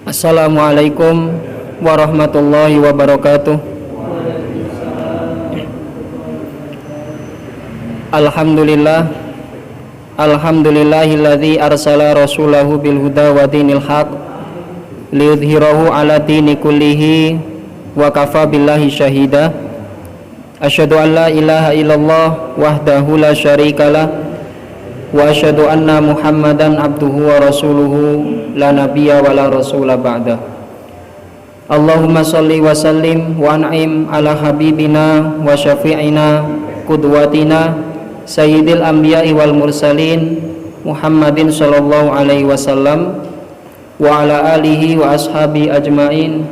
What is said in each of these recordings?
Assalamualaikum warahmatullahi wabarakatuh. Alhamdulillah, alhamdulillahilladzi arsala rasulahu bil huda wa dinil haq liyudhhirahu ala dini kullihi wa kafa billahi syahida. Asyhadu an la ilaha illallah wahdahu la syarikalah wa asyhadu anna Muhammadan abduhu wa rasuluhu la nabiyya wa la rasula ba'da. Allahumma shalli wa sallim wa an'im ala habibina wa syafi'ina qudwatina sayyidil anbiya'i wal mursalin Muhammadin sallallahu alaihi wasallam wa ala alihi wa ashabi ajmain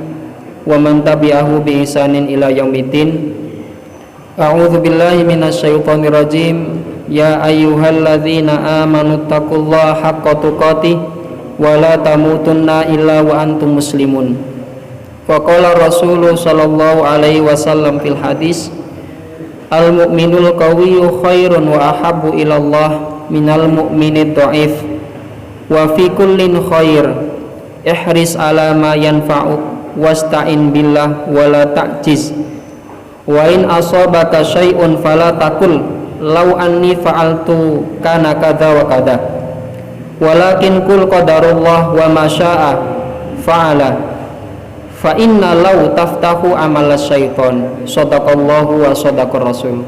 wa man tabi'ahu bi ihsanin ila yaumiddin. A'udzu billahi minasyaitonir rajim. Ya ayyuhalladzina amanu taqullaha haqqa tuqatih wa la tamutunna illa wa antum muslimun. Wa qala Rasulullah sallallahu alaihi wasallam fil hadis, al mu'minul qawiyyu khairun wa ahabbu ilallah minal mu'minid dha'if wa fi kullin khair ihris ala ma yanfa'uk wasta'in billah wa la ta'jiz wa in asabaka syai'un fala taqul law anni fa'altu kana kadza wa kadza walakin kul qadarullah wa ma syaa fa'ala fa inna law taftahu amalas syaiton. Shadaqallahu wa shadaqar rasul.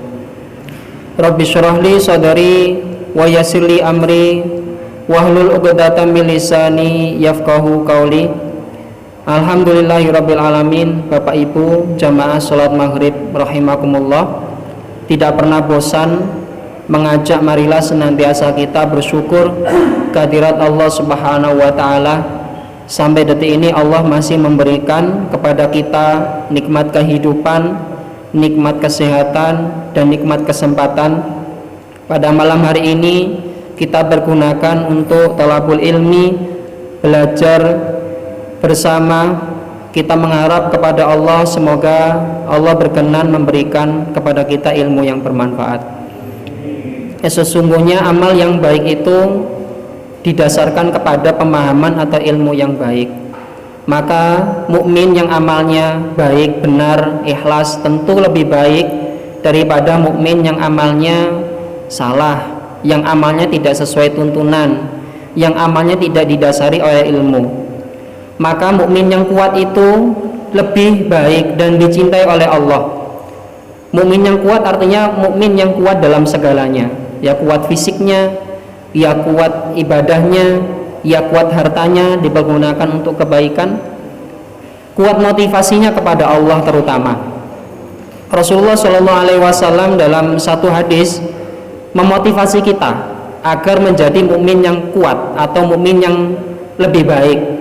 Rabbi syrah li sadri wa yassir li amri wahlul 'uqdatam min lisani yafqahu qauli. Alhamdulillahi rabbil alamin. Bapak Ibu jamaah salat maghrib rahimakumullah, tidak pernah bosan mengajak marilah senantiasa kita bersyukur kehadirat Allah Subhanahu wa taala. Sampai detik ini Allah masih memberikan kepada kita nikmat kehidupan, nikmat kesehatan, dan nikmat kesempatan. Pada malam hari ini kita bergunakan untuk talabul ilmi, belajar bersama. Kita mengharap kepada Allah semoga Allah berkenan memberikan kepada kita ilmu yang bermanfaat. Sesungguhnya amal yang baik itu didasarkan kepada pemahaman atau ilmu yang baik. Maka mukmin yang amalnya baik, benar, ikhlas tentu lebih baik daripada mukmin yang amalnya salah, yang amalnya tidak sesuai tuntunan, yang amalnya tidak didasari oleh ilmu. Maka mukmin yang kuat itu lebih baik dan dicintai oleh Allah. Mukmin yang kuat artinya mukmin yang kuat dalam segalanya, ya kuat fisiknya, ya kuat ibadahnya, ya kuat hartanya dipergunakan untuk kebaikan, kuat motivasinya kepada Allah terutama. Rasulullah Shallallahu Alaihi Wasallam dalam satu hadis memotivasi kita agar menjadi mukmin yang kuat atau mukmin yang lebih baik.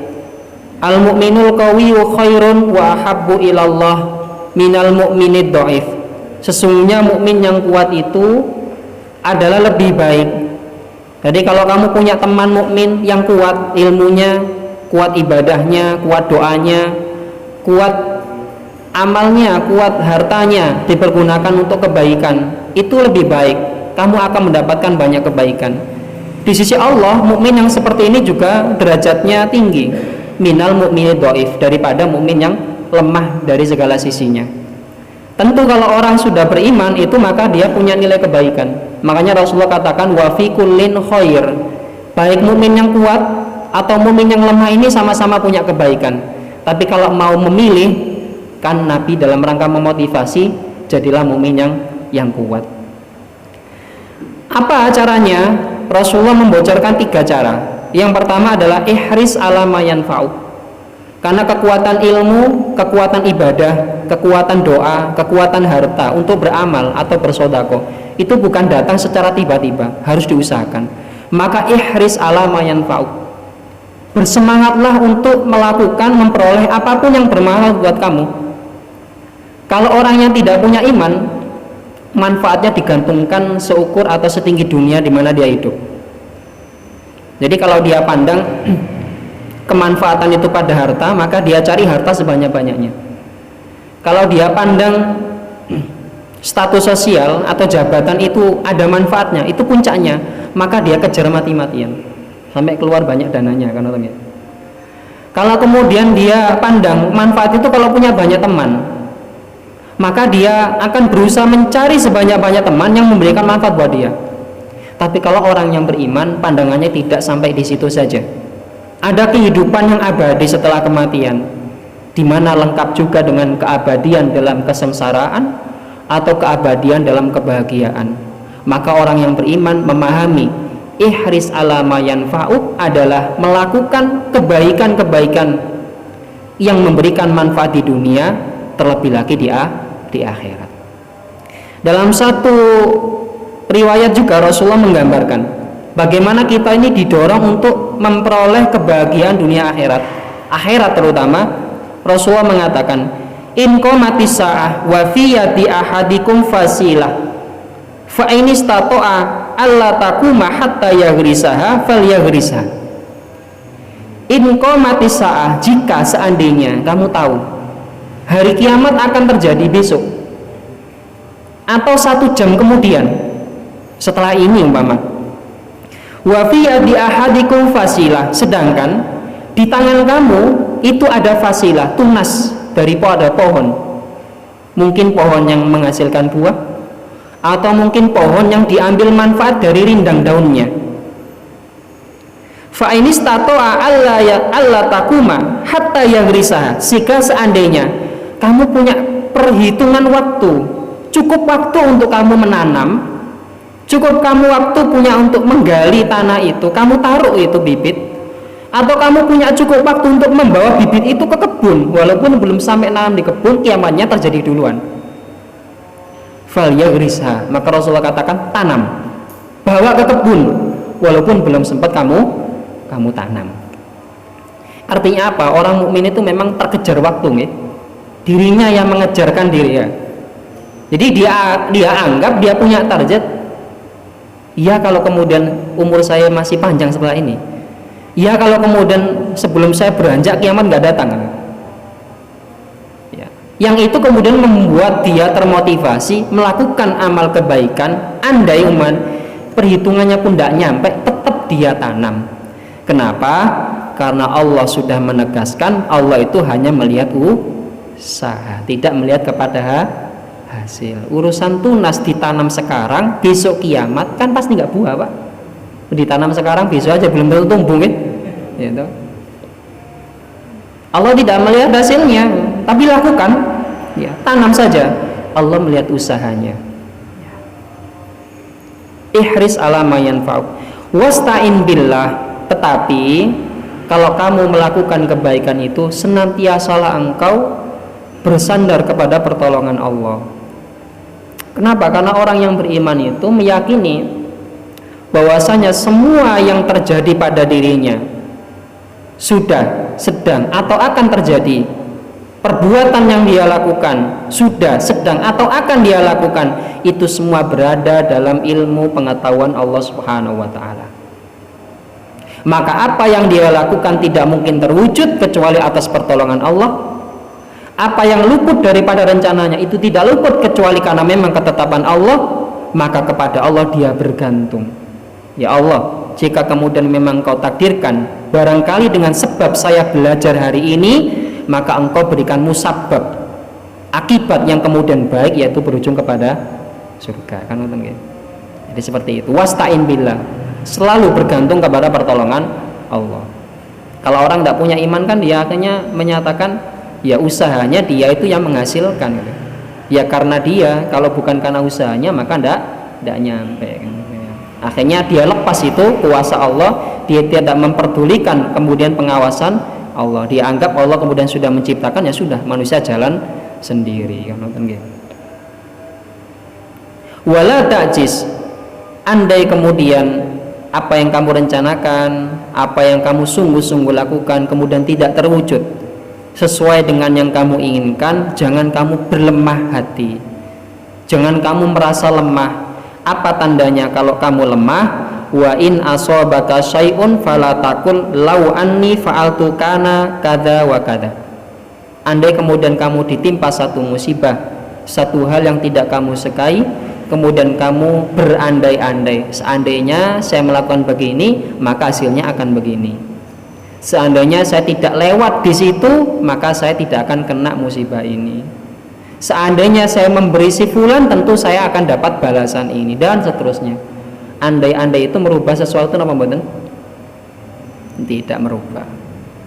Al mu'minul qawiyyu khairun wa ahabbu ilallah minal mu'minid dha'if. Sesungguhnya mukmin yang kuat itu adalah lebih baik. Jadi kalau kamu punya teman mukmin yang kuat ilmunya, kuat ibadahnya, kuat doanya, kuat amalnya, kuat hartanya dipergunakan untuk kebaikan, itu lebih baik. Kamu akan mendapatkan banyak kebaikan. Di sisi Allah, mukmin yang seperti ini juga derajatnya tinggi. Minal mu'minid dhaif, daripada mukmin yang lemah dari segala sisinya. Tentu kalau orang sudah beriman itu maka dia punya nilai kebaikan. Makanya Rasulullah katakan wa fi kullin khair. Baik mukmin yang kuat atau mukmin yang lemah ini sama-sama punya kebaikan. Tapi kalau mau memilih, kan Nabi dalam rangka memotivasi, jadilah mukmin yang kuat. Apa caranya? Rasulullah membocorkan 3 cara. Yang pertama adalah ihris ala ma yanfa'u. Karena kekuatan ilmu, kekuatan ibadah, kekuatan doa, kekuatan harta untuk beramal atau bersedekah itu bukan datang secara tiba-tiba, harus diusahakan. Maka ihris ala ma yanfa'u. Bersemangatlah untuk melakukan, memperoleh apapun yang bermanfaat buat kamu. Kalau orang yang tidak punya iman, manfaatnya digantungkan seukur atau setinggi dunia di mana dia hidup. Jadi kalau dia pandang kemanfaatan itu pada harta, maka dia cari harta sebanyak-banyaknya. Kalau dia pandang status sosial atau jabatan itu ada manfaatnya, itu puncaknya, maka dia kejar mati-matian sampai keluar banyak dananya kan. Kalau kemudian dia pandang manfaat itu kalau punya banyak teman, maka dia akan berusaha mencari sebanyak-banyak teman yang memberikan manfaat buat dia. Tapi kalau orang yang beriman, pandangannya tidak sampai di situ saja. Ada kehidupan yang abadi setelah kematian, di mana lengkap juga dengan keabadian dalam kesengsaraan atau keabadian dalam kebahagiaan. Maka orang yang beriman memahami ihris ala ma yanfa'uk adalah melakukan kebaikan-kebaikan yang memberikan manfaat di dunia, terlebih lagi di akhirat. Dalam satu riwayat juga Rasulullah menggambarkan bagaimana kita ini didorong untuk memperoleh kebahagiaan dunia akhirat terutama. Rasulullah mengatakan, in qamatis sa'ah wa fi yadi ahadikum fasilah fa in istata'a alla taquma hatta yaghrisaha falyaghrisha. In qamatis sa'ah, jika seandainya kamu tahu hari kiamat akan terjadi besok atau 1 jam kemudian setelah ini umpama, wa fi yadi ahadikum fasilah, sedangkan di tangan kamu itu ada fasilah, tunas daripada pohon, mungkin pohon yang menghasilkan buah atau mungkin pohon yang diambil manfaat dari rindang daunnya. Fa in istata'a alla taquma hatta yaghrisaha, jika seandainya kamu punya perhitungan waktu, cukup waktu untuk kamu menanam, cukup kamu waktu punya untuk menggali tanah itu, kamu taruh itu bibit, atau kamu punya cukup waktu untuk membawa bibit itu ke kebun, walaupun belum sampai nanam di kebun, kiamatnya terjadi duluan. Falyaghrisha, maka Rasulullah katakan tanam, bawa ke kebun, walaupun belum sempat kamu tanam. Artinya apa? Orang mukmin itu memang terkejar waktu, nih. Dirinya yang mengejarkan diri ya. Jadi dia anggap dia punya target. Ya kalau kemudian umur saya masih panjang setelah ini, ya kalau kemudian sebelum saya beranjak kiamat nggak datang ya. Yang itu kemudian membuat dia termotivasi melakukan amal kebaikan, andai perhitungannya pun tidak nyampe, tetap dia tanam. Kenapa? Karena Allah sudah menegaskan Allah itu hanya melihat usaha, tidak melihat kepada hasil. Urusan tunas ditanam sekarang, besok kiamat kan pasti nggak buah, Pak. Ditanam sekarang, besok aja belum tentu tumbuh, gitu. Allah tidak melihat hasilnya, tapi lakukan, ya, tanam saja. Allah melihat usahanya. Ihris ala ma yanfa'uk wasta'in billah. Tetapi kalau kamu melakukan kebaikan itu, senantiasalah engkau bersandar kepada pertolongan Allah. Kenapa? Karena orang yang beriman itu meyakini bahwasanya semua yang terjadi pada dirinya sudah, sedang, atau akan terjadi. Perbuatan yang dia lakukan sudah, sedang, atau akan dia lakukan, itu semua berada dalam ilmu pengetahuan Allah Subhanahu wa ta'ala. Maka apa yang dia lakukan tidak mungkin terwujud kecuali atas pertolongan Allah. Apa yang luput daripada rencananya itu tidak luput kecuali karena memang ketetapan Allah. Maka kepada Allah dia bergantung. Ya Allah, jika kemudian memang kau takdirkan, barangkali dengan sebab saya belajar hari ini, maka engkau berikan musabab, akibat yang kemudian baik, yaitu berujung kepada surga. Kan gitu. Jadi seperti itu. Wasta'in billah, selalu bergantung kepada pertolongan Allah. Kalau orang tidak punya iman kan dia akhirnya menyatakan ya usahanya dia itu yang menghasilkan, gitu. Ya karena dia, kalau bukan karena usahanya maka tidak nyampe, gitu. Akhirnya dia lepas itu kuasa Allah, dia tidak memperdulikan kemudian pengawasan Allah. Dia anggap Allah kemudian sudah menciptakan, ya sudah, manusia jalan sendiri, kan gitu. Wala ta'jiz, andai kemudian apa yang kamu rencanakan, apa yang kamu sungguh-sungguh lakukan kemudian tidak terwujud sesuai dengan yang kamu inginkan, jangan kamu berlemah hati, jangan kamu merasa lemah. Apa tandanya kalau kamu lemah? Wa in asabaka syai'un fala taqul law anni fa'altu kana kadza wa kadza. Andai kemudian kamu ditimpa satu musibah, satu hal yang tidak kamu sukai, kemudian kamu berandai-andai, seandainya saya melakukan begini maka hasilnya akan begini. Seandainya saya tidak lewat di situ, maka saya tidak akan kena musibah ini. Seandainya saya memberi si fulan, tentu saya akan dapat balasan ini, dan seterusnya. Andai-andai itu merubah sesuatu apa mboten? Tidak merubah.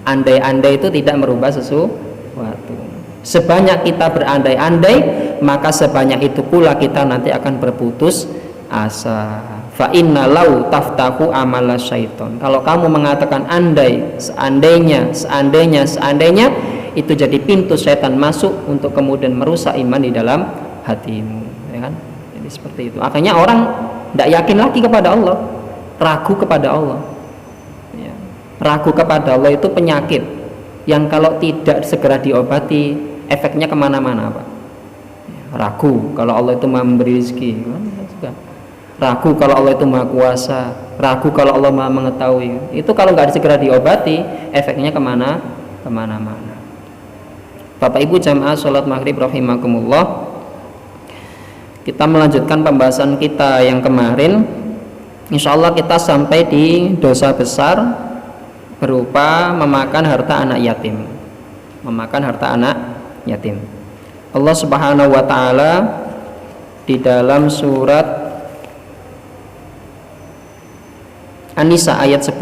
Andai-andai itu tidak merubah sesuatu. Sebanyak kita berandai-andai, maka sebanyak itu pula kita nanti akan berputus asa. Fa inna lau taftahu amala syaiton. Kalau kamu mengatakan andai, seandainya, itu jadi pintu syaitan masuk untuk kemudian merusak iman di dalam hatimu, ya kan? Jadi seperti itu. Akhirnya orang tidak yakin lagi kepada Allah, ragu kepada Allah. Ya. Ragu kepada Allah itu penyakit yang kalau tidak segera diobati, efeknya kemana-mana, Pak. Ya, ragu kalau Allah itu memberi rezeki, ragu kalau Allah itu maha kuasa, ragu kalau Allah maha mengetahui. Itu kalau nggak segera diobati, efeknya kemana-mana. Bapak Ibu jamaah sholat maghrib rahimakumullah, kita melanjutkan pembahasan kita yang kemarin. Insya Allah kita sampai di dosa besar berupa memakan harta anak yatim. Allah Subhanahu wa ta'ala di dalam surat An-Nisa ayat 10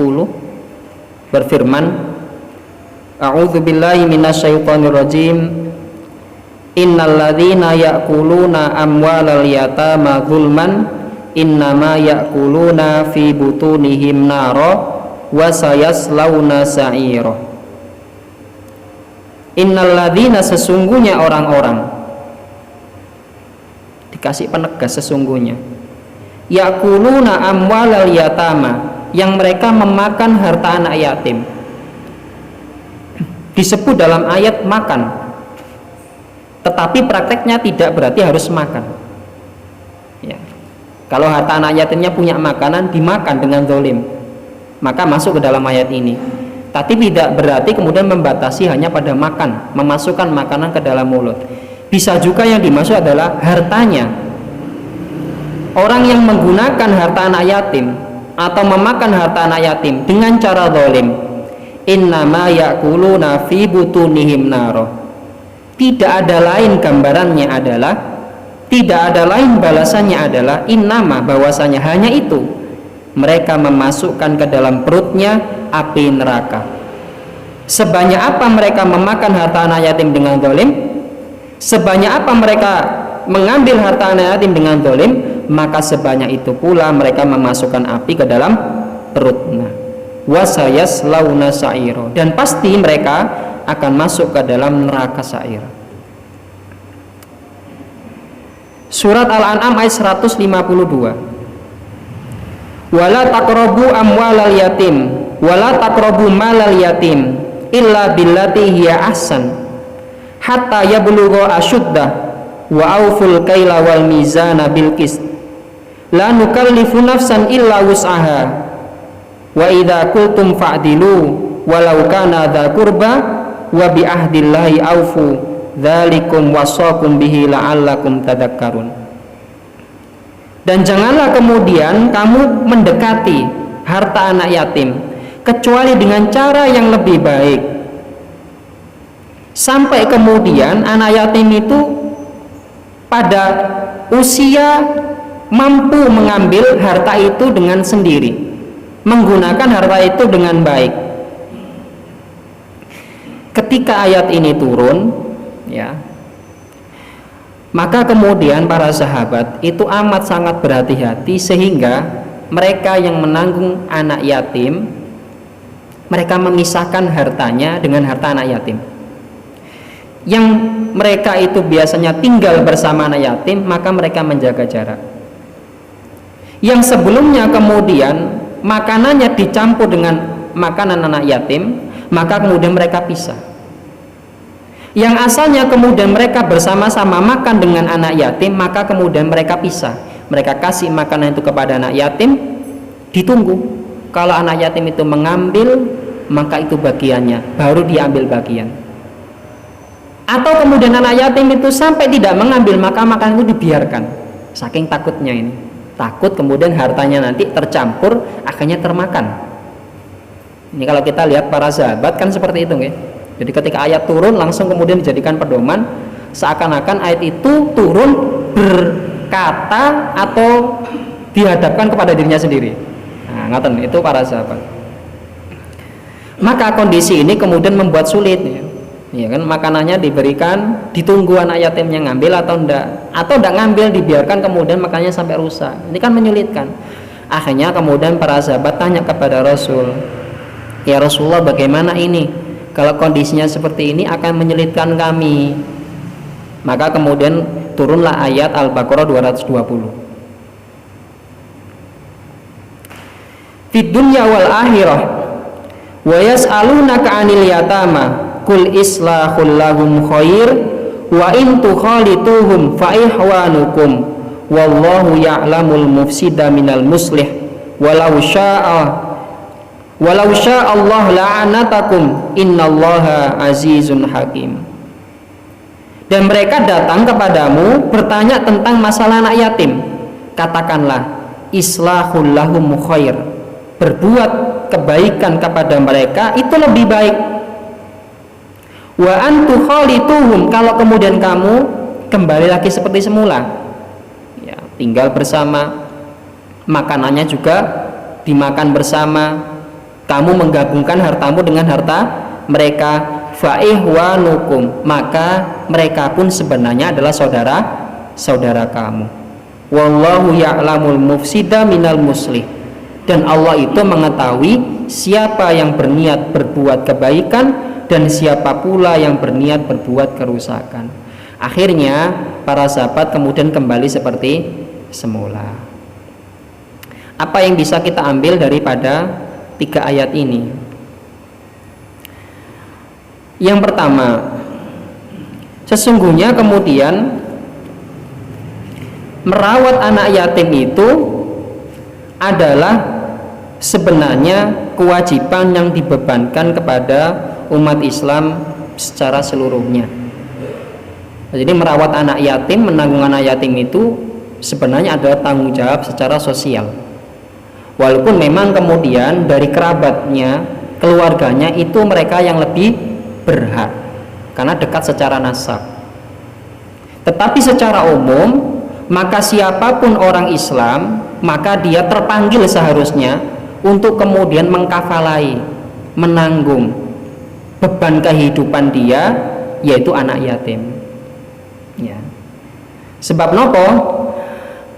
berfirman, A'udzu billahi minasyaitonir rajim. Innal ladzina ya'kuluna amwalal yatama dzulman innama ya'kuluna fi butunihim nara wa sayaslawna sa'ira. Innal ladzina, sesungguhnya orang-orang, dikasih penegas sesungguhnya, ya'kuluna amwalal yatama, yang mereka memakan harta anak yatim. Disebut dalam ayat makan, tetapi prakteknya tidak berarti harus makan. Ya. Kalau harta anak yatimnya punya makanan, dimakan dengan zalim, maka masuk ke dalam ayat ini. Tapi tidak berarti kemudian membatasi hanya pada makan, memasukkan makanan ke dalam mulut. Bisa juga yang dimaksud adalah hartanya. Orang yang menggunakan harta anak yatim atau memakan harta anak yatim dengan cara zalim, innama ya'kuluna fi butunihim naro. Tidak ada lain gambarannya adalah, tidak ada lain balasannya adalah, innama, bahwasanya hanya itu, mereka memasukkan ke dalam perutnya api neraka. Sebanyak apa mereka memakan harta anak yatim dengan zalim, sebanyak apa mereka mengambil harta anak yatim dengan zalim, maka sebanyak itu pula mereka memasukkan api ke dalam perutnya. Wasayaslawna sa'ira, dan pasti mereka akan masuk ke dalam neraka sa'ir. Surat Al-An'am ayat 152. Wala taqrabu amwalal yatim wala taqrabu malal yatim illa billati hiya ahsan hatta yablugha asyuddah wa auful kaila wal mizana bil qist la nukallifu nafsan illa wus'aha wa idza qultum fa'dilu walau kana dza qurba wa bi ahdillahi aufu dzalikum wasaqum bihi la'allakum tadhakkarun. Dan janganlah kemudian kamu mendekati harta anak yatim kecuali dengan cara yang lebih baik, sampai kemudian anak yatim itu pada usia mampu mengambil harta itu dengan sendiri, menggunakan harta itu dengan baik. Ketika ayat ini turun, ya, maka kemudian para sahabat itu amat sangat berhati-hati, sehingga mereka yang menanggung anak yatim, mereka memisahkan hartanya dengan harta anak yatim. Yang mereka itu biasanya tinggal bersama anak yatim, maka mereka menjaga jarak. Yang sebelumnya kemudian makanannya dicampur dengan makanan anak yatim, maka kemudian mereka pisah. Yang asalnya kemudian mereka bersama-sama makan dengan anak yatim, maka kemudian mereka pisah. Mereka kasih makanan itu kepada anak yatim, ditunggu. Kalau anak yatim itu mengambil, maka itu bagiannya, baru diambil bagian. Atau kemudian anak yatim itu sampai tidak mengambil, maka makanan itu dibiarkan. Saking takutnya ini, takut kemudian hartanya nanti tercampur, akhirnya termakan. Ini kalau kita lihat para sahabat kan seperti itu, ya. Jadi ketika ayat turun langsung kemudian dijadikan pedoman, seakan-akan ayat itu turun berkata atau dihadapkan kepada dirinya sendiri. Nah, ngaten itu para sahabat. Maka kondisi ini kemudian membuat sulit, ya kan, makanannya diberikan, ditunggu anak yatimnya ngambil atau enggak ngambil, dibiarkan kemudian makannya sampai rusak. Ini kan menyulitkan. Akhirnya kemudian para sahabat tanya kepada Rasul, ya Rasulullah, bagaimana ini? Kalau kondisinya seperti ini akan menyulitkan kami. Maka kemudian turunlah ayat Al-Baqarah 220. Fid dunya wal akhirah wa yas'alunaka 'anil yatama qul islahul lahum khair wa in tukhalituhum fa ihwanukum wallahu ya'lamul mufsida minal muslih walau Allah la'anatakum innallaha azizun hakim. Dan mereka datang kepadamu bertanya tentang masalah anak yatim, katakanlah islahul lahum khair, berbuat kebaikan kepada mereka itu lebih baik. Wa antu khalituhum, kalau kemudian kamu kembali lagi seperti semula, ya, tinggal bersama, makanannya juga dimakan bersama, kamu menggabungkan hartamu dengan harta mereka, fa ihwanukum, maka mereka pun sebenarnya adalah saudara kamu. Wallahu ya'lamul mufsida minal muslih, dan Allah itu mengetahui siapa yang berniat berbuat kebaikan dan siapa pula yang berniat berbuat kerusakan. Akhirnya para sahabat kemudian kembali seperti semula. Apa yang bisa kita ambil daripada 3 ayat ini? Yang pertama, sesungguhnya kemudian merawat anak yatim itu adalah sebenarnya kewajiban yang dibebankan kepada umat Islam secara seluruhnya. Jadi merawat anak yatim, menanggung anak yatim itu sebenarnya adalah tanggung jawab secara sosial. Walaupun memang kemudian dari kerabatnya, keluarganya itu mereka yang lebih berhak karena dekat secara nasab. Tetapi secara umum, maka siapapun orang Islam, maka dia terpanggil seharusnya untuk kemudian mengkafalai, menanggung beban kehidupan dia, yaitu anak yatim, ya. Sebab nopo,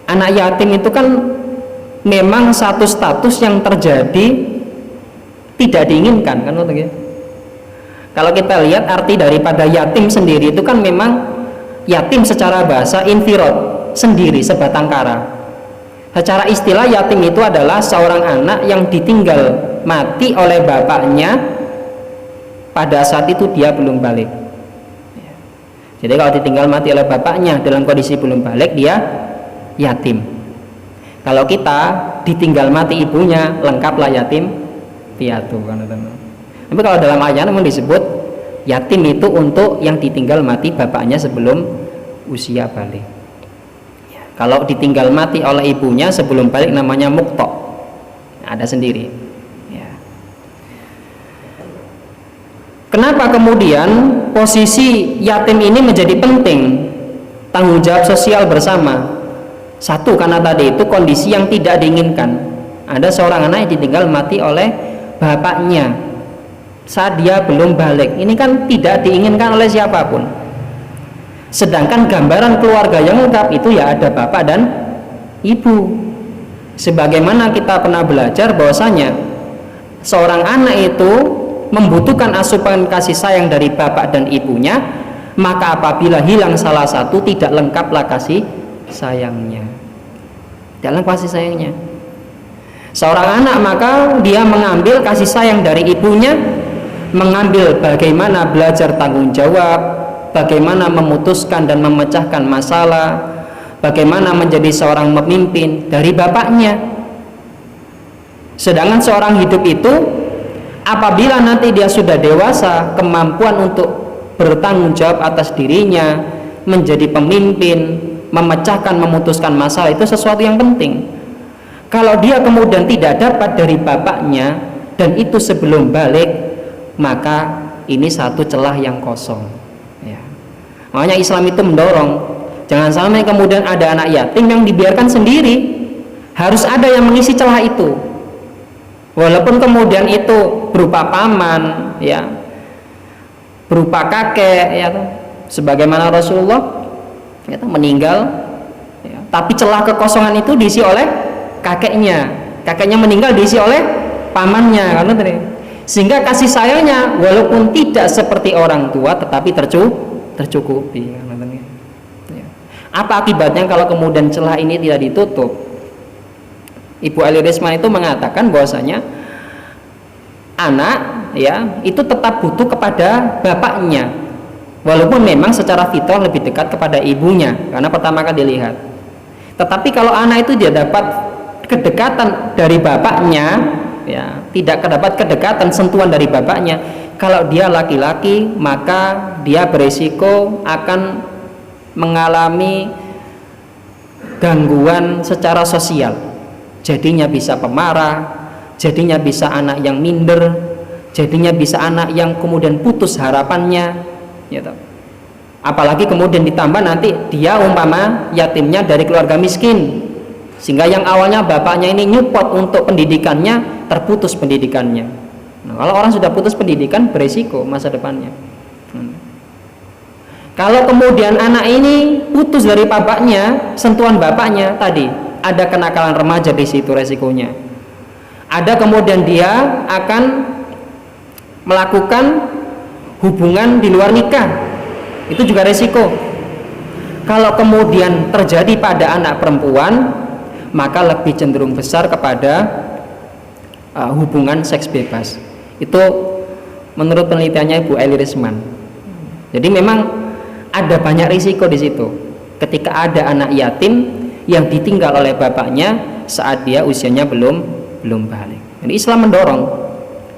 anak yatim itu kan memang satu status yang terjadi tidak diinginkan, kan, gitu. Kalau kita lihat arti daripada yatim sendiri itu kan memang yatim secara bahasa infirad, sendiri, sebatang kara. Secara istilah yatim itu adalah seorang anak yang ditinggal mati oleh bapaknya pada saat itu dia belum balik. Jadi kalau ditinggal mati oleh bapaknya dalam kondisi belum balik, dia yatim. Kalau kita ditinggal mati ibunya, lengkaplah yatim piatu, kan, teman. Tapi kalau dalam ayat memang disebut yatim itu untuk yang ditinggal mati bapaknya sebelum usia balik. Ya, kalau ditinggal mati oleh ibunya sebelum balik namanya muktok, ada sendiri. Ya. Kenapa kemudian posisi yatim ini menjadi penting, tanggung jawab sosial bersama? Satu, karena tadi itu kondisi yang tidak diinginkan. Ada seorang anak yang ditinggal mati oleh bapaknya saat dia belum balik. Ini kan tidak diinginkan oleh siapapun. Sedangkan gambaran keluarga yang lengkap itu ya ada bapak dan ibu. Sebagaimana kita pernah belajar bahwasanya seorang anak itu membutuhkan asupan kasih sayang dari bapak dan ibunya, maka apabila hilang salah satu tidak lengkaplah kasih sayangnya. Tidak lengkap kasih sayangnya. Seorang anak maka dia mengambil kasih sayang dari ibunya, mengambil bagaimana belajar tanggung jawab, bagaimana memutuskan dan memecahkan masalah, bagaimana menjadi seorang pemimpin dari bapaknya. Sedangkan seorang hidup itu apabila nanti dia sudah dewasa, kemampuan untuk bertanggung jawab atas dirinya, menjadi pemimpin, memecahkan, memutuskan masalah itu sesuatu yang penting. Kalau dia kemudian tidak dapat dari bapaknya, dan itu sebelum balik, maka ini satu celah yang kosong ya. Makanya Islam itu mendorong jangan sampai kemudian ada anak yatim yang dibiarkan sendiri, harus ada yang mengisi celah itu, walaupun kemudian itu berupa paman ya, berupa kakek ya, sebagaimana Rasulullah ya, meninggal ya, tapi celah kekosongan itu diisi oleh kakeknya meninggal diisi oleh pamannya, karena sehingga kasih sayangnya walaupun tidak seperti orang tua tetapi tercukupi. Apa akibatnya kalau kemudian celah ini tidak ditutup? Ibu Ali Risman itu mengatakan bahwasanya anak ya itu tetap butuh kepada bapaknya, walaupun memang secara fitrah lebih dekat kepada ibunya karena pertama kali dilihat. Tetapi kalau anak itu dia dapat kedekatan dari bapaknya ya, tidak dapat kedekatan sentuhan dari bapaknya, kalau dia laki-laki maka dia berisiko akan mengalami gangguan secara sosial, jadinya bisa pemarah, jadinya bisa anak yang minder, jadinya bisa anak yang kemudian putus harapannya gitu. Apalagi kemudian ditambah nanti dia umpama yatimnya dari keluarga miskin, sehingga yang awalnya bapaknya ini nyupport untuk pendidikannya terputus pendidikannya. Nah, kalau orang sudah putus pendidikan beresiko masa depannya. Kalau kemudian anak ini putus dari bapaknya, sentuhan bapaknya tadi, ada kenakalan remaja di situ resikonya. Ada kemudian dia akan melakukan hubungan di luar nikah, itu juga resiko. Kalau kemudian terjadi pada anak perempuan, maka lebih cenderung besar kepada hubungan seks bebas. Itu menurut penelitiannya Ibu Eli Risman. Jadi memang ada banyak risiko di situ ketika ada anak yatim yang ditinggal oleh bapaknya saat dia usianya belum balik. Jadi Islam mendorong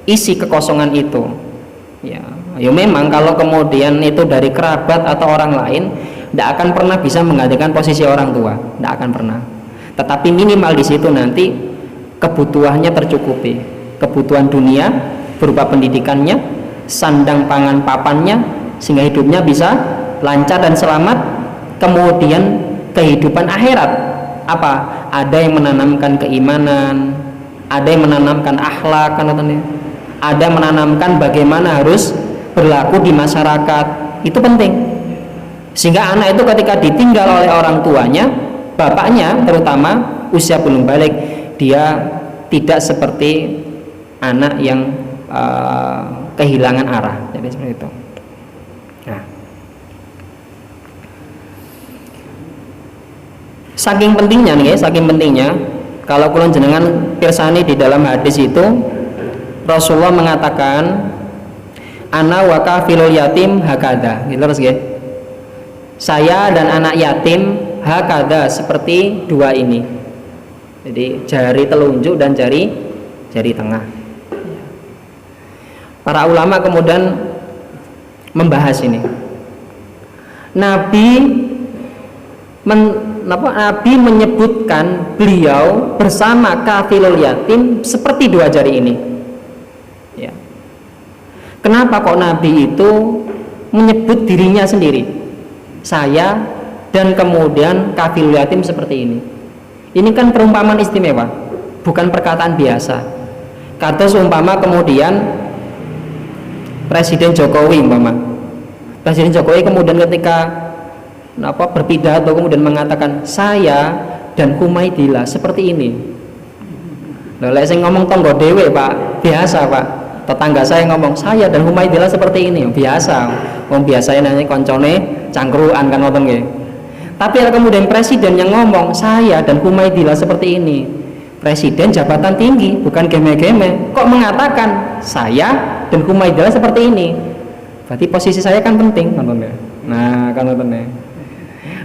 isi kekosongan itu. Ya memang kalau kemudian itu dari kerabat atau orang lain, tidak akan pernah bisa menggantikan posisi orang tua, tidak akan pernah. Tetapi minimal di situ nanti kebutuhannya tercukupi, kebutuhan dunia berupa pendidikannya, sandang pangan papannya, sehingga hidupnya bisa lancar dan selamat. Kemudian kehidupan akhirat apa? Ada yang menanamkan keimanan, ada yang menanamkan akhlak, ada yang menanamkan bagaimana harus berlaku di masyarakat. Itu penting, sehingga anak itu ketika ditinggal oleh orang tuanya, bapaknya terutama usia belum balik, dia tidak seperti anak yang kehilangan arah. Jadi seperti itu. Nah, saking pentingnya nih, saking pentingnya kalau kulon jenengan pirsani di dalam hadis itu Rasulullah mengatakan ana wa kafilul yatim hakada, gitu terus ya. Saya dan anak yatim hakada seperti dua ini. Jadi jari telunjuk dan jari tengah. Para ulama kemudian membahas ini. Nabi menyebutkan beliau bersama kafilul yatim seperti dua jari ini. Ya. Kenapa kok Nabi itu menyebut dirinya sendiri? Saya dan kemudian kafilul yatim seperti ini. Ini kan perumpamaan istimewa, bukan perkataan biasa. Kata seumpama kemudian Presiden Jokowi kemudian ketika berpidato kemudian mengatakan saya dan Humaidillah seperti ini. Lah saya ngomong tonggo dewe Pak, biasa Pak. Tetangga saya ngomong saya dan Humaidillah seperti ini, biasa. Wong biasanya nanya koncone cangkruan kan ngoten nggih. Tapi ada kemudian presiden yang ngomong saya dan Humaidillah seperti ini. Presiden jabatan tinggi, bukan geme-geme, kok mengatakan saya dan Humaidillah seperti ini. Berarti posisi saya kan penting, kan. Nah, kan ngoten.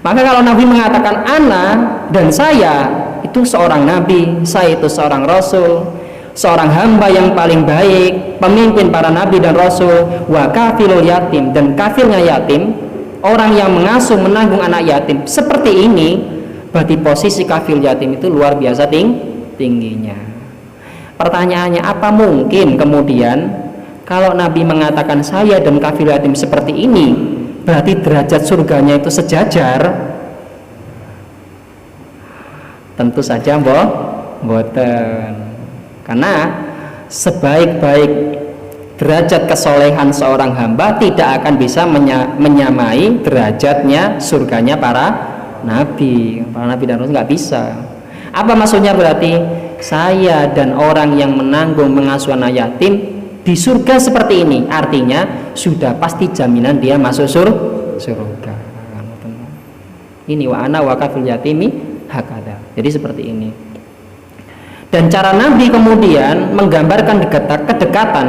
Maka kalau Nabi mengatakan ana dan saya itu seorang nabi, saya itu seorang rasul, seorang hamba yang paling baik, pemimpin para nabi dan rasul, wa kafilul yatim, dan kafirnya yatim, orang yang mengasuh menanggung anak yatim seperti ini, berarti posisi kafil yatim itu luar biasa tingginya. Pertanyaannya, apa mungkin kemudian kalau Nabi mengatakan saya dan kafir yatim seperti ini, berarti derajat surganya itu sejajar? Tentu saja mboten. Karena sebaik-baik derajat kesolehan seorang hamba tidak akan bisa menyamai derajatnya surganya para nabi. Para nabi dan rasul nggak bisa. Apa maksudnya? Berarti saya dan orang yang menanggung mengasuh anak yatim di surga seperti ini, artinya sudah pasti jaminan dia masuk surga. Ini wa ana wa kafil yatimi hakada. Jadi seperti ini. Dan cara Nabi kemudian menggambarkan kedekatan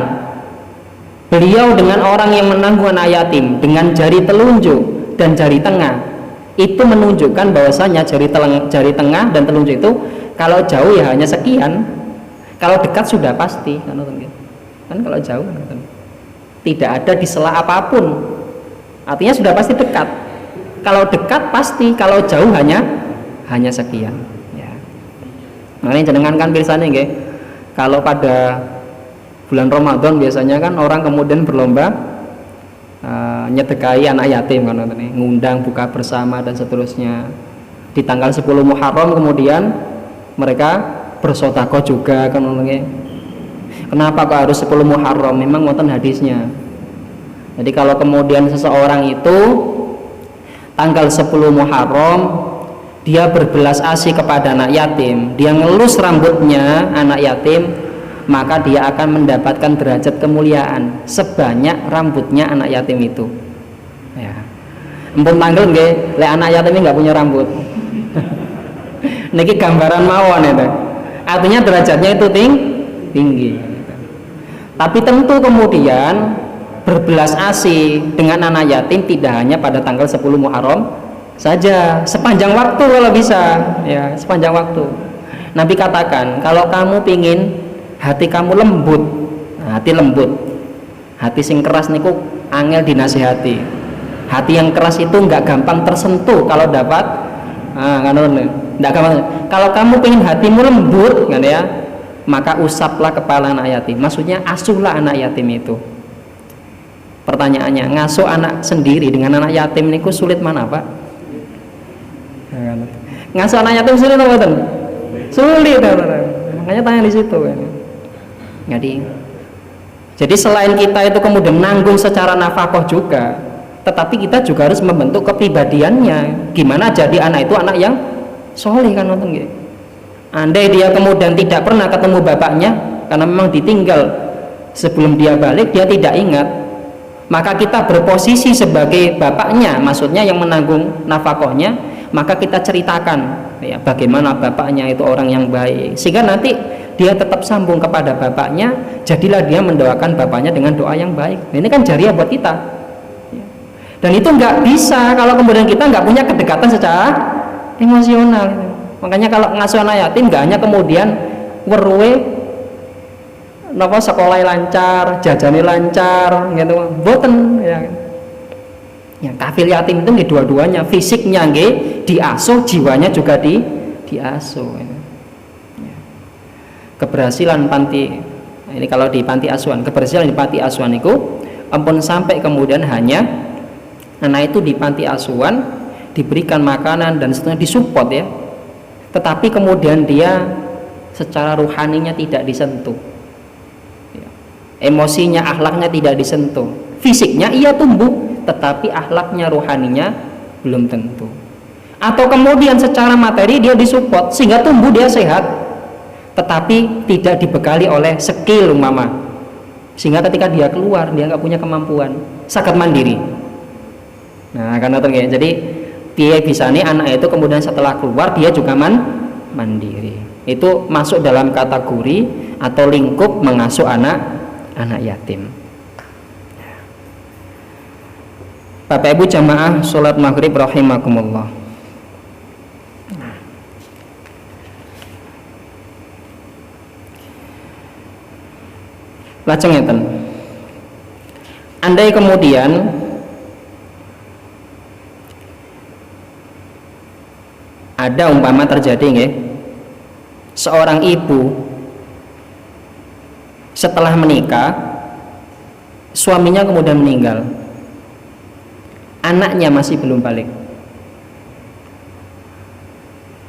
beliau dengan orang yang menanggung anak yatim dengan jari telunjuk dan jari tengah, itu menunjukkan bahwasanya jari tengah dan telunjuk itu kalau jauh ya hanya sekian, kalau dekat sudah pasti kan kalau jauh tidak ada di sela apapun, artinya sudah pasti dekat. Kalau dekat pasti, kalau jauh hanya sekian ya. Nah ini jenengan kan biasanya nggih, kalau pada bulan Ramadan biasanya kan orang kemudian berlomba nyedekai anak yatim kan, ngundang buka bersama dan seterusnya. Di tanggal 10 Muharram kemudian mereka bersedekah juga kan. Kenapa kok harus 10 Muharram? Memang wonten hadisnya. Jadi kalau kemudian seseorang itu tanggal 10 Muharram dia berbelas asih kepada anak yatim, dia ngelus rambutnya anak yatim, maka dia akan mendapatkan derajat kemuliaan sebanyak rambutnya anak yatim itu. Ya. Empun tanggal nggih, lek anak yatim ini nggak punya rambut. Niki gambaran mawon itu. Artinya derajatnya itu tinggi. Tapi tentu kemudian berbelas asih dengan anak yatim tidak hanya pada tanggal 10 Muharram saja, sepanjang waktu kalau bisa, ya sepanjang waktu. Nabi katakan, kalau kamu pingin hati kamu lembut, hati lembut, hati sing keras niku angel dinasihati. Hati yang keras itu nggak gampang tersentuh kalau dapat, nggak gampang. Kalau kamu pingin hatimu lembut, kan ya, maka usaplah kepala anak yatim. Maksudnya asuhlah anak yatim itu. Pertanyaannya, ngasuh anak sendiri dengan anak yatim niku sulit mana, Pak? Ngasuh anak yatim sulit apa betul? Sulit, makanya tanya di situ kan. Jadi selain kita itu kemudian nanggung secara nafkah juga, tetapi kita juga harus membentuk kepribadiannya. Gimana jadi anak itu anak yang soleh kan, nonton gitu. Andai dia kemudian tidak pernah ketemu bapaknya karena memang ditinggal sebelum dia balik, dia tidak ingat, maka kita berposisi sebagai bapaknya, maksudnya yang menanggung nafkahnya, maka kita ceritakan ya, bagaimana bapaknya itu orang yang baik, sehingga nanti dia tetap sambung kepada bapaknya, jadilah dia mendoakan bapaknya dengan doa yang baik. Nah, ini kan jariah buat kita. Dan itu nggak bisa kalau kemudian kita nggak punya kedekatan secara emosional. Makanya kalau ngasuh anak yatim nggak hanya kemudian weruwe napa sekolah lancar, jajane lancar, gitu, boten ya. Ya, kafil yatim itu dua-duanya, fisiknya nggih diasuh, jiwanya juga diasuh. Ya. Keberhasilan panti ini kalau di panti asuhan, keberhasilan di panti asuhan itu ampun sampai kemudian hanya anak itu di panti asuhan diberikan makanan dan seterusnya, disupport ya, tetapi kemudian dia secara ruhaninya tidak disentuh ya. Emosinya, akhlaknya tidak disentuh, fisiknya ia tumbuh tetapi akhlaknya, ruhaninya belum tentu. Atau kemudian secara materi dia disupport sehingga tumbuh dia sehat, tetapi tidak dibekali oleh skill umpama, sehingga ketika dia keluar dia nggak punya kemampuan saged mandiri. Nah karena itu jadi dia bisa nih anak itu kemudian setelah keluar dia juga mandiri. Itu masuk dalam kategori atau lingkup mengasuh anak yatim. Bapak Ibu jamaah sholat maghrib rahimakumullah. Lajeng ngeten. Andai kemudian ada umpama terjadi nggih, seorang ibu setelah menikah, suaminya kemudian meninggal, anaknya masih belum balik,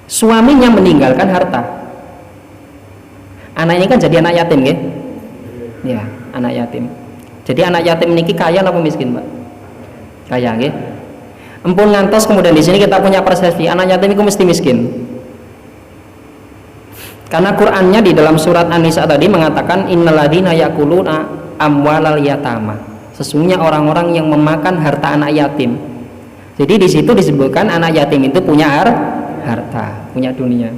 suaminya meninggalkan harta, anak ini kan jadi anak yatim, ya? Ya, anak yatim. Jadi anak yatim ini kaya atau miskin, Pak? Kaya, ya? Empun ngantos kemudian di sini kita punya persepsi anak yatim itu mesti miskin. Karena Qur'annya di dalam surat An-Nisa tadi mengatakan innalladzina yakuluna amwalal yatama. Sesungguhnya orang-orang yang memakan harta anak yatim. Jadi di situ disebutkan anak yatim itu punya harta, punya dunia.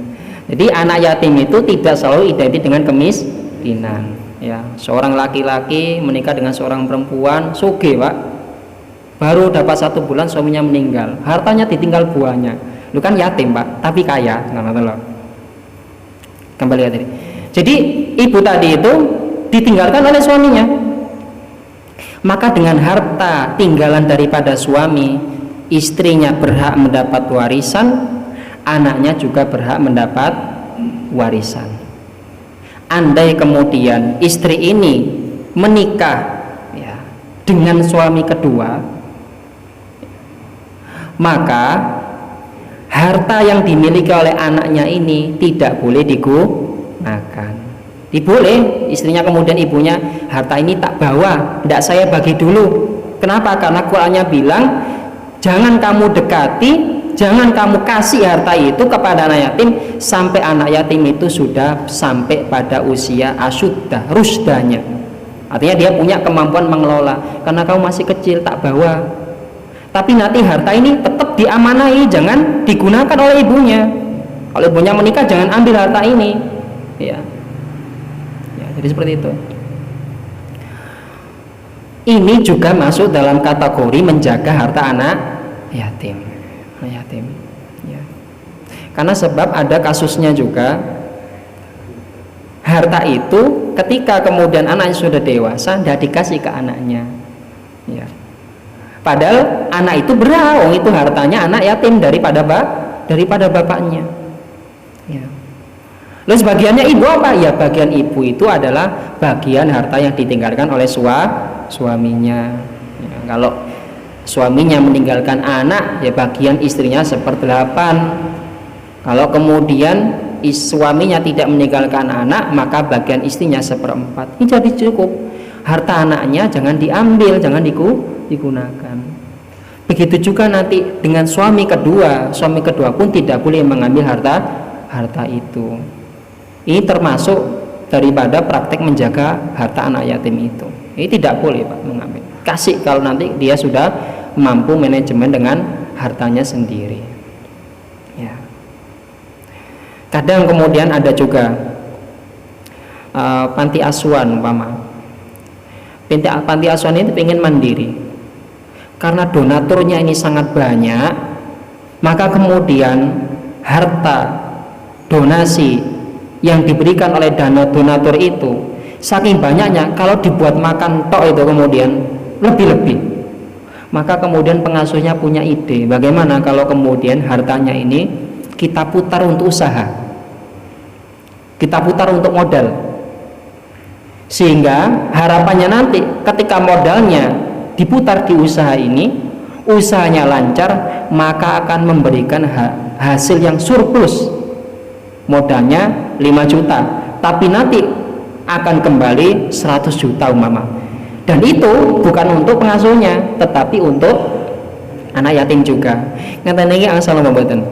Jadi anak yatim itu tidak selalu identik dengan kemiskinan. Ya, seorang laki-laki menikah dengan seorang perempuan, sugih, Pak. Baru dapat 1 bulan suaminya meninggal, hartanya ditinggal buahnya. Lu kan yatim, Pak, tapi kaya. Kembali ya tadi. Jadi ibu tadi itu ditinggalkan oleh suaminya. Maka dengan harta tinggalan daripada suami, istrinya berhak mendapat warisan, anaknya juga berhak mendapat warisan. Andai kemudian istri ini menikah ya, dengan suami kedua, maka harta yang dimiliki oleh anaknya ini tidak boleh digunakan. Diboleh, istrinya kemudian ibunya, harta ini tak bawa, tidak saya bagi dulu. Kenapa? Karena Qur'annya bilang jangan kamu dekati, jangan kamu kasih harta itu kepada anak yatim sampai anak yatim itu sudah sampai pada usia asyuddah, rusdanya. Artinya dia punya kemampuan mengelola. Karena kamu masih kecil, tak bawa. Tapi nanti harta ini tetap diamanai, jangan digunakan oleh ibunya. Kalau ibunya menikah, jangan ambil harta ini. Ya, jadi seperti itu. Ini juga masuk dalam kategori menjaga harta anak yatim. Ya. Karena sebab ada kasusnya juga, harta itu ketika kemudian anaknya sudah dewasa, tidak dikasih ke anaknya. Ya. Padahal anak itu berhak, itu hartanya anak yatim daripada bapaknya. Ya. Lalu sebagiannya ibu apa? Ya, bagian ibu itu adalah bagian harta yang ditinggalkan oleh suaminya. Ya, kalau suaminya meninggalkan anak, ya bagian istrinya 1/8. Kalau kemudian suaminya tidak meninggalkan anak, maka bagian istrinya 1/4. Ini jadi cukup. Harta anaknya jangan diambil, jangan digunakan. Begitu juga nanti dengan suami kedua pun tidak boleh mengambil harta itu. Ini termasuk daripada praktek menjaga harta anak yatim itu. Ini tidak boleh, Pak, mengambil. Kasih kalau nanti dia sudah mampu manajemen dengan hartanya sendiri. Ya. Kadang kemudian ada juga panti asuhan umpama. Panti asuhan itu ingin mandiri. Karena donaturnya ini sangat banyak, maka kemudian harta donasi yang diberikan oleh donatur itu saking banyaknya, kalau dibuat makan tok itu kemudian lebih-lebih. Maka kemudian pengasuhnya punya ide, bagaimana kalau kemudian hartanya ini kita putar untuk usaha, kita putar untuk modal, sehingga harapannya nanti ketika modalnya diputar di usaha ini, usahanya lancar, maka akan memberikan hasil yang surplus. Modalnya 5 juta, tapi nanti akan kembali 100 juta umpama. Dan itu bukan untuk pengasuhnya, tetapi untuk anak yatim juga. Ngeten iki asal mboten.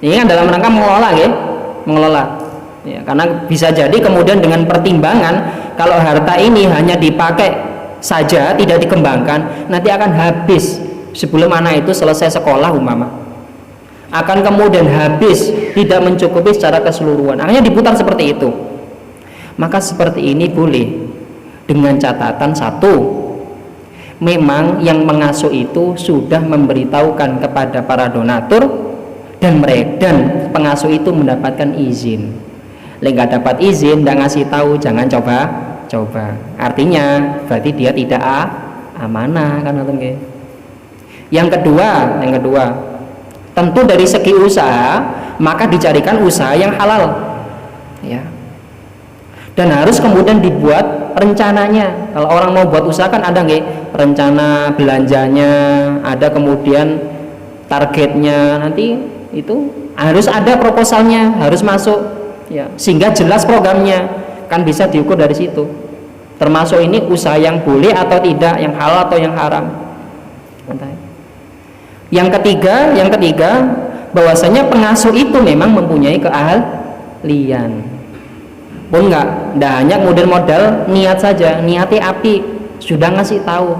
Ini kan dalam rangka mengelola. Ya, karena bisa jadi kemudian dengan pertimbangan kalau harta ini hanya dipakai saja, tidak dikembangkan, nanti akan habis sebelum anak itu selesai sekolah umpama, akan kemudian habis, tidak mencukupi secara keseluruhan, akhirnya diputar seperti itu. Maka seperti ini boleh, dengan catatan satu, memang yang mengasuh itu sudah memberitahukan kepada para donatur dan pengasuh itu mendapatkan izin. Nggak dapat izin, nggak ngasih tahu, jangan coba. Artinya berarti dia tidak amanah kan, Yang kedua, tentu dari segi usaha maka dicarikan usaha yang halal. Ya. Dan harus kemudian dibuat rencananya. Kalau orang mau buat usaha kan ada nggih rencana belanjanya, ada kemudian targetnya, nanti itu harus ada proposalnya, harus masuk ya, sehingga jelas programnya, kan bisa diukur dari situ. Termasuk ini usaha yang boleh atau tidak, yang halal atau yang haram. Yang ketiga bahwasanya pengasuh itu memang mempunyai keahlian. Pun enggak hanya kemudian modal niat saja, niatnya api, sudah ngasih tahu,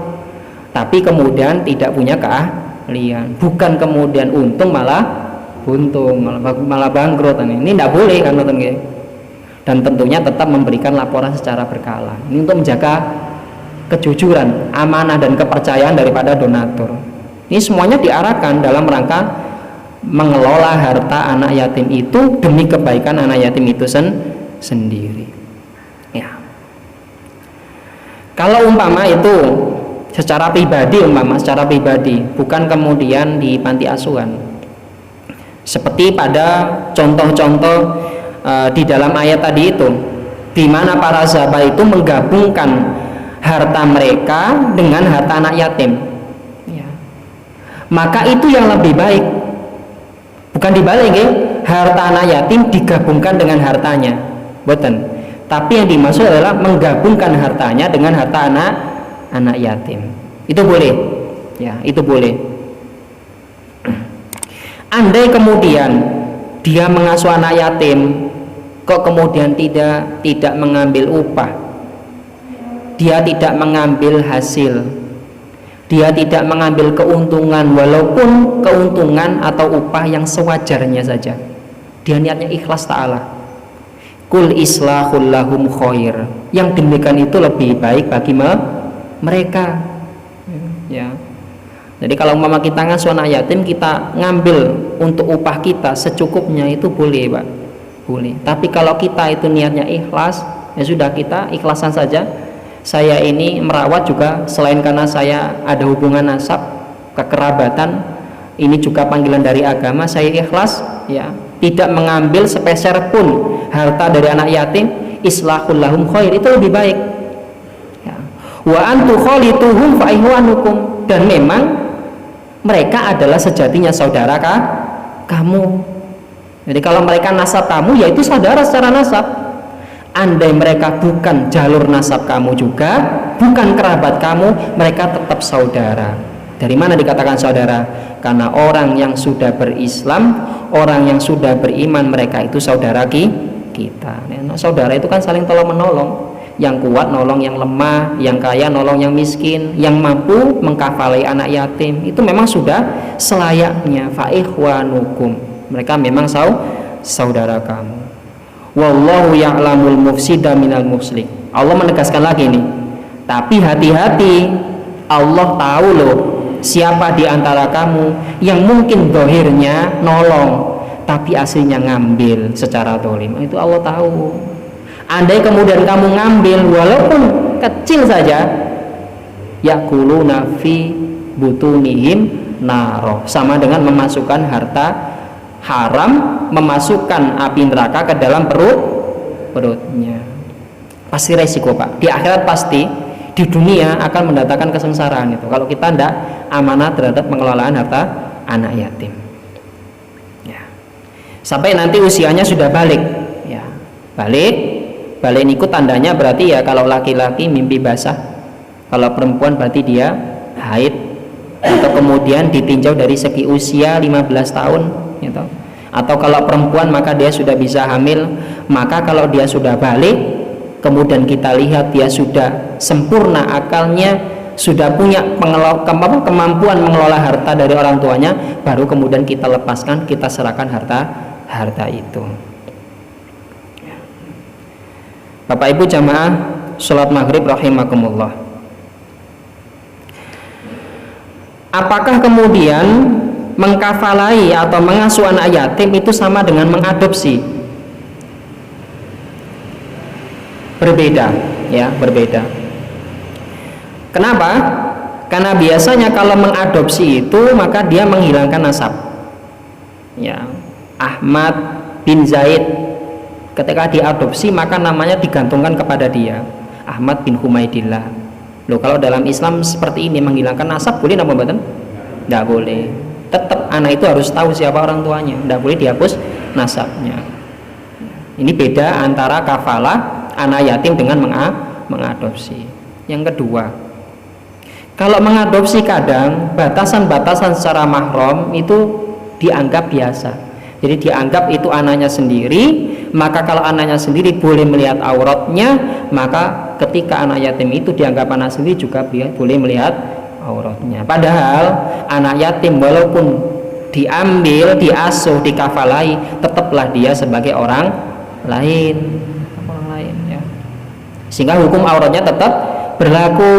tapi kemudian tidak punya keahlian, bukan kemudian untung malah buntung, malah bangkrut. Ini tidak boleh kan, dan tentunya tetap memberikan laporan secara berkala. Ini untuk menjaga kejujuran, amanah dan kepercayaan daripada donatur. Ini semuanya diarahkan dalam rangka mengelola harta anak yatim itu demi kebaikan anak yatim itu sendiri. Ya. Kalau umpama itu secara pribadi, bukan kemudian di panti asuhan. Seperti pada contoh-contoh di dalam ayat tadi itu, di mana para sahabat itu menggabungkan harta mereka dengan harta anak yatim. Ya. Maka itu yang lebih baik. Bukan dibalik, harta anak yatim digabungkan dengan hartanya. Boten. Tapi yang dimaksud adalah menggabungkan hartanya dengan harta anak yatim. Itu boleh. Ya, itu boleh. Andai kemudian dia mengasuh anak yatim, kok kemudian tidak mengambil upah, dia tidak mengambil hasil, dia tidak mengambil keuntungan, walaupun keuntungan atau upah yang sewajarnya saja, dia niatnya ikhlas ta'ala, kul islahul lahum khair, yang demikian itu lebih baik bagi mereka. Ya. Jadi kalau umpama kita ngasuh anak yatim, kita ngambil untuk upah kita secukupnya, itu boleh, Pak. Boleh. Tapi kalau kita itu niatnya ikhlas, ya sudah, kita ikhlasan saja. Saya ini merawat juga selain karena saya ada hubungan nasab, kekerabatan, ini juga panggilan dari agama, saya ikhlas, ya. Tidak mengambil sepeser pun harta dari anak yatim, islahul lahum khair, itu lebih baik. Ya. Wa antu khalituhum fa ihwanukum, dan memang mereka adalah sejatinya saudara kamu. Jadi kalau mereka nasab kamu, yaitu saudara secara nasab. Andai mereka bukan jalur nasab kamu juga, bukan kerabat kamu, mereka tetap saudara. Dari mana dikatakan saudara? Karena orang yang sudah berislam, orang yang sudah beriman, mereka itu saudara kita. Nah, saudara itu kan saling tolong menolong. Yang kuat nolong yang lemah, yang kaya nolong yang miskin, yang mampu mengkafalai anak yatim. Itu memang sudah selayaknya. Fa ikhwanukum, mereka memang saudara kamu. Wallahu ya'lamul mufsida minal muslih. Allah menegaskan lagi nih. Tapi hati-hati, Allah tahu loh siapa di antara kamu yang mungkin dohirnya nolong, tapi aslinya ngambil secara dolim. Itu Allah tahu. Andai kemudian kamu ngambil walaupun kecil saja, yakuluna fi butunihim naro, sama dengan memasukkan harta haram, memasukkan api neraka ke dalam perutnya. Pasti resiko, Pak. Di akhirat pasti, di dunia akan mendatangkan kesengsaraan itu kalau kita tidak amanah terhadap pengelolaan harta anak yatim. Ya. Sampai nanti usianya sudah balik. Ya. Balik niku tandanya berarti ya kalau laki-laki mimpi basah, kalau perempuan berarti dia haid, atau kemudian ditinjau dari segi usia 15 tahun gitu. Atau kalau perempuan maka dia sudah bisa hamil, maka kalau dia sudah balik kemudian kita lihat dia sudah sempurna akalnya, sudah punya kemampuan mengelola harta dari orang tuanya, baru kemudian kita lepaskan, kita serahkan harta itu. Bapak Ibu jamaah sholat maghrib rahimakumullah. Apakah kemudian mengkafalai atau mengasuh anak yatim itu sama dengan mengadopsi? Berbeda, ya, berbeda. Kenapa? Karena biasanya kalau mengadopsi itu maka dia menghilangkan nasab. Ya, Ahmad bin Zaid Ketika diadopsi maka namanya digantungkan kepada dia, Ahmad bin Humaidillah. Loh, kalau dalam Islam seperti ini menghilangkan nasab boleh apa mboten? Tidak boleh. Tetap anak itu harus tahu siapa orang tuanya, tidak boleh dihapus nasabnya. Ini beda antara kafalah anak yatim dengan mengadopsi. Yang kedua, kalau mengadopsi kadang batasan-batasan secara mahram itu dianggap biasa. Jadi dianggap itu anaknya sendiri, maka kalau anaknya sendiri boleh melihat auratnya, maka ketika anak yatim itu dianggap anak sendiri juga boleh melihat auratnya. Padahal anak yatim walaupun diambil, diasuh, dikafalai, tetaplah dia sebagai orang lain, ya. Sehingga hukum auratnya tetap berlaku,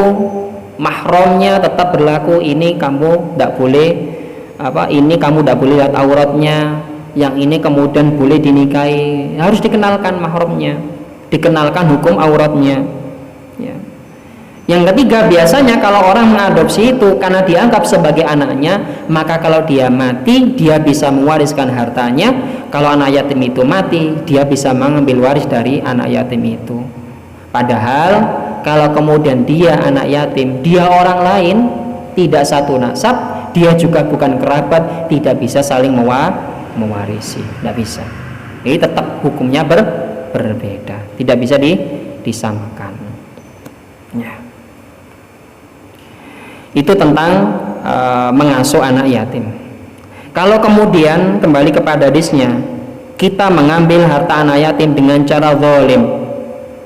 mahramnya tetap berlaku. Ini kamu tidak boleh ini kamu tidak boleh lihat auratnya, yang ini kemudian boleh dinikahi, harus dikenalkan mahramnya, dikenalkan hukum auratnya, ya. Yang ketiga, biasanya kalau orang mengadopsi itu karena dianggap sebagai anaknya, maka kalau dia mati dia bisa mewariskan hartanya. Kalau anak yatim itu mati, dia bisa mengambil waris dari anak yatim itu. Padahal kalau kemudian dia anak yatim, dia orang lain, tidak satu nasab, dia juga bukan kerabat, tidak bisa saling mewarisi, tidak bisa. Jadi tetap hukumnya berbeda, tidak bisa disamakan, ya. Itu tentang mengasuh anak yatim. Kalau kemudian kembali kepada hadisnya, kita mengambil harta anak yatim dengan cara zalim,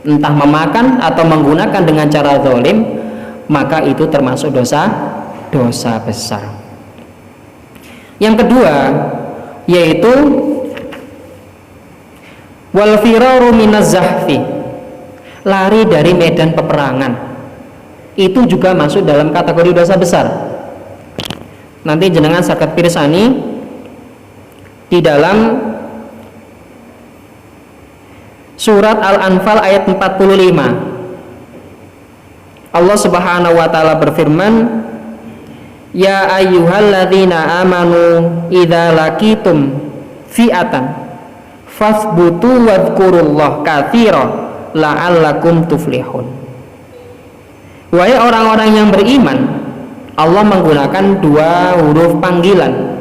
entah memakan atau menggunakan dengan cara zalim, maka itu termasuk dosa besar. Yang kedua yaitu wal firaru minaz zahfi, lari dari medan peperangan. Itu juga masuk dalam kategori dosa besar. Nanti jenengan saged pirsani di dalam surat Al-Anfal ayat 45. Allah Subhanahu wa taala berfirman, ya ayyuhalladzina amanu idza laqitum fi'atan fasbutu wadhkurullaha katsiran la'allakum tuflihun. Wahai orang-orang yang beriman, Allah menggunakan dua huruf panggilan,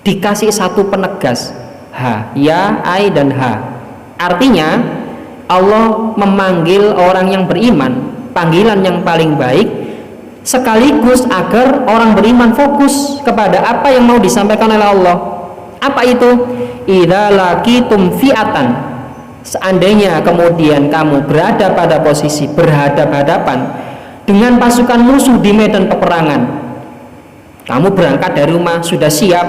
dikasih satu penegas, ha, ya, ai, dan ha. Artinya Allah memanggil orang yang beriman, panggilan yang paling baik, sekaligus agar orang beriman fokus kepada apa yang mau disampaikan oleh Allah. Apa itu? Idza laqitum fi'atan, seandainya kemudian kamu berada pada posisi berhadap-hadapan dengan pasukan musuh di medan peperangan, kamu berangkat dari rumah sudah siap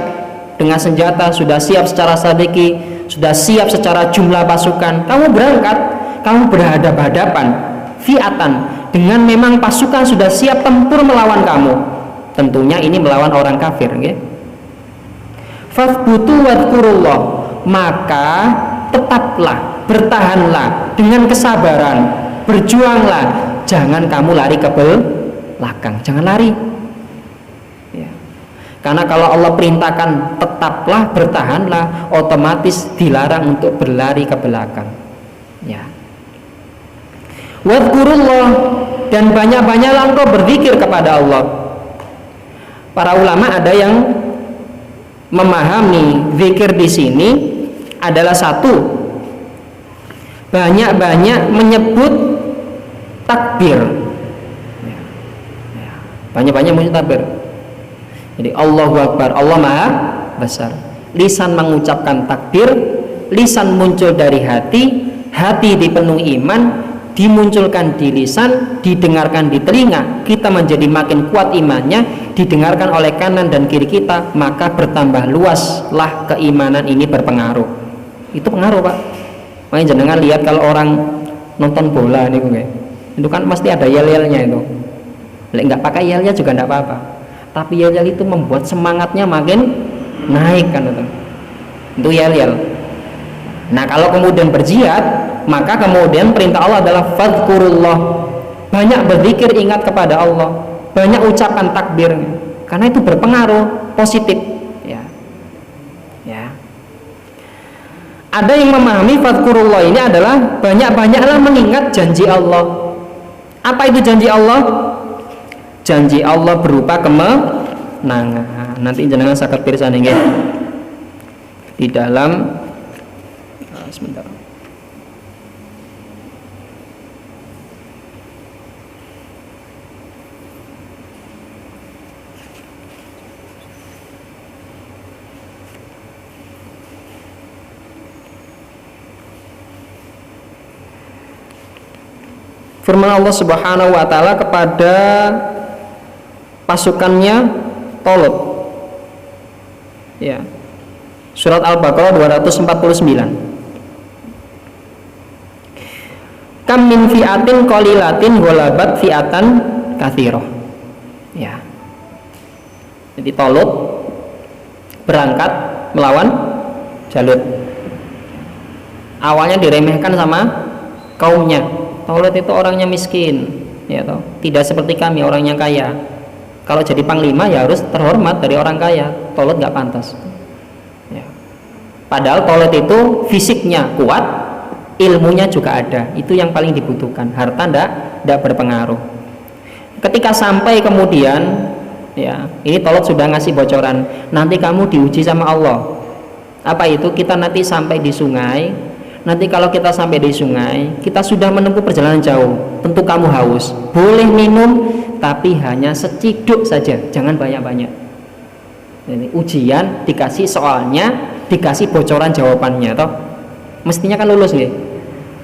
dengan senjata, sudah siap secara strategi, sudah siap secara jumlah pasukan, kamu berangkat, kamu berhadap-hadapan fi'atan, dengan memang pasukan sudah siap tempur melawan kamu, tentunya ini melawan orang kafir, okay? Fathbutu wadhkurullah, maka tetaplah, bertahanlah dengan kesabaran, berjuanglah, jangan kamu lari ke belakang, jangan lari, ya. Karena kalau Allah perintahkan tetaplah, bertahanlah, otomatis dilarang untuk berlari ke belakang, ya. Wadhkurullah, dan banyak-banyaklah engkau berzikir kepada Allah. Para ulama ada yang memahami zikir di sini adalah satu, banyak-banyak menyebut takbir, banyak-banyak menyebut takbir. Jadi Allahu Akbar, Allah Maha Besar. Lisan mengucapkan takbir, lisan muncul dari hati, hati dipenuhi iman, dimunculkan di lisan, didengarkan di telinga, kita menjadi makin kuat imannya, didengarkan oleh kanan dan kiri kita, maka bertambah luaslah keimanan ini berpengaruh. Itu pengaruh, Pak. Makanya jangan lihat kalau orang nonton bola nih, itu kan pasti ada yel-yelnya itu. Nggak pakai yel-yel juga nggak apa-apa, tapi yel-yel itu membuat semangatnya makin naik kan itu yel-yel. Nah kalau kemudian berjihad, maka kemudian perintah Allah adalah fadhkurullah, banyak berzikir, ingat kepada Allah, banyak ucapan takbir, karena itu berpengaruh positif, ya. Ada yang memahami fadkurullah ini adalah banyak-banyaklah mengingat janji Allah. Apa itu janji Allah? Janji Allah berupa kemenangan. Nanti jenengan saged pirsa nggih. Di dalam sebentar. Firman Allah Subhanahu wa taala kepada pasukannya Talut. Ya. Surat Al-Baqarah 249. Kam min fi'atin qalilatin ghalabat fi'atan katsirah. Ya. Jadi Talut berangkat melawan Jalut. Awalnya diremehkan sama kaumnya. Talut itu orangnya miskin, ya toh. Tidak seperti kami orangnya kaya. Kalau jadi panglima ya harus terhormat dari orang kaya. Talut nggak pantas. Ya. Padahal Talut itu fisiknya kuat, ilmunya juga ada. Itu yang paling dibutuhkan. Harta ndak berpengaruh. Ketika sampai kemudian, ya ini Talut sudah ngasih bocoran. Nanti kamu diuji sama Allah. Apa itu? Kita nanti sampai di sungai. Nanti kalau kita sampai di sungai, kita sudah menempuh perjalanan jauh. Tentu kamu haus. Boleh minum, tapi hanya seciduk saja, jangan banyak-banyak. Jadi ujian dikasih soalnya, dikasih bocoran jawabannya, toh. Mestinya kan lulus nih.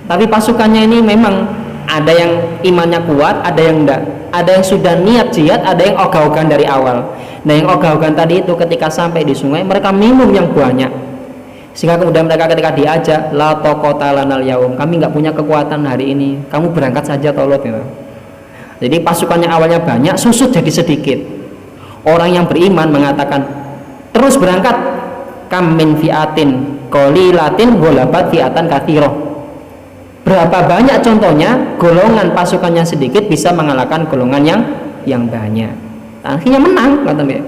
Tapi pasukannya ini memang ada yang imannya kuat, ada yang enggak. Ada yang sudah niat jihad, ada yang ogah-ogahan dari awal. Nah, yang ogah-ogahan tadi itu ketika sampai di sungai, mereka minum yang banyak. Sehingga kemudian mereka ketika diajak, la taqata lanal yaum, kami nggak punya kekuatan hari ini, kamu berangkat saja Talut gitu. Jadi pasukannya awalnya banyak, susut jadi sedikit. Orang yang beriman mengatakan terus berangkat, kam min fi'atin qalilatin ghalabat fi'atan katsirah. Berapa banyak contohnya golongan pasukannya sedikit bisa mengalahkan golongan yang banyak. Akhirnya menang kata dia.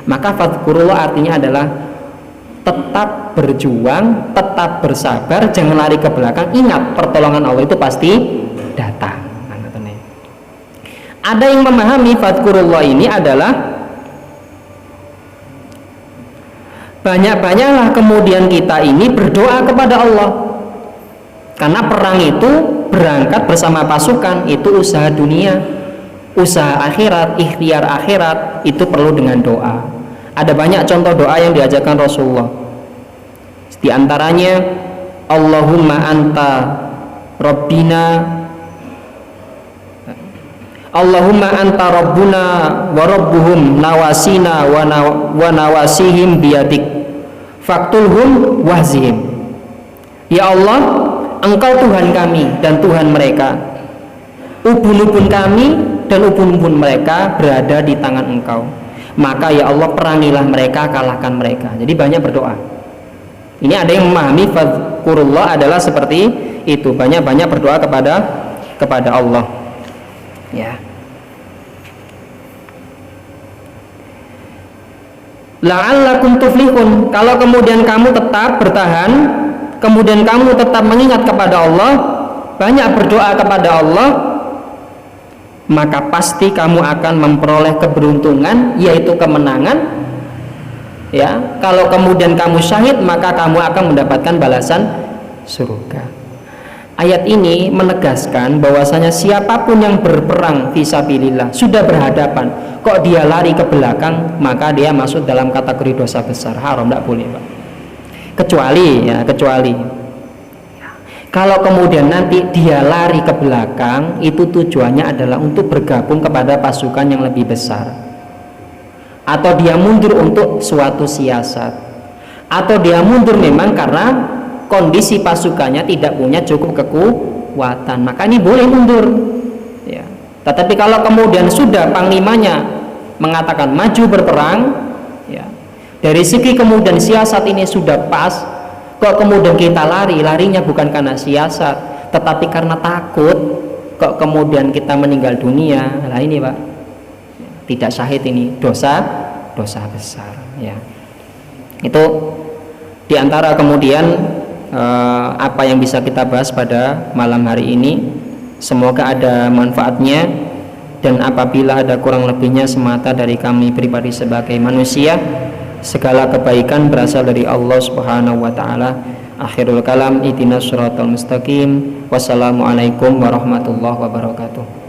Maka fadkurullah artinya adalah tetap berjuang, tetap bersabar, jangan lari ke belakang. Ingat, pertolongan Allah itu pasti datang. Ada yang memahami fadkurullah ini adalah banyak-banyaklah kemudian kita ini berdoa kepada Allah. Karena perang itu berangkat bersama pasukan, itu usaha dunia, usaha akhirat, ikhtiar akhirat, itu perlu dengan doa. Ada banyak contoh doa yang diajarkan Rasulullah. Di antaranya Allahumma anta Rabbina, Allahumma anta Rabbuna wa Rabbuhum nawasina wa nawasihim biyadik faktulhum wahzihim. Ya Allah, Engkau Tuhan kami dan Tuhan mereka. Ubun-ubun kami dan ubun-ubun mereka berada di tangan Engkau. Maka ya Allah, perangilah mereka, kalahkan mereka. Jadi banyak berdoa. Ini ada yang memahami fadkurullah adalah seperti itu, banyak-banyak berdoa kepada Allah. Ya. La'allakum tuflihun. Kalau kemudian kamu tetap bertahan, kemudian kamu tetap mengingat kepada Allah, banyak berdoa kepada Allah, maka pasti kamu akan memperoleh keberuntungan, yaitu kemenangan. Ya, kalau kemudian kamu syahid, maka kamu akan mendapatkan balasan surga. Ayat ini menegaskan bahwasanya siapapun yang berperang fisabilillah sudah berhadapan, kok dia lari ke belakang, maka dia masuk dalam kategori dosa besar, haram, tidak boleh, Pak. Kecuali kalau kemudian nanti dia lari ke belakang, itu tujuannya adalah untuk bergabung kepada pasukan yang lebih besar, atau dia mundur untuk suatu siasat, atau dia mundur memang karena kondisi pasukannya tidak punya cukup kekuatan, maka ini boleh mundur. Ya. Tetapi kalau kemudian sudah panglimanya mengatakan maju berperang, ya, dari segi kemudian siasat ini sudah pas, kok kemudian kita larinya bukan karena siasat, tetapi karena takut, kok kemudian kita meninggal dunia. Nah ini Pak, tidak syahid, ini dosa besar. Ya. Itu diantara kemudian apa yang bisa kita bahas pada malam hari ini. Semoga ada manfaatnya, dan apabila ada kurang lebihnya semata dari kami pribadi sebagai manusia, segala kebaikan berasal dari Allah Subhanahu wa taala. Akhirul kalam, ihdinas siratal mustaqim. Wassalamualaikum warahmatullahi wabarakatuh.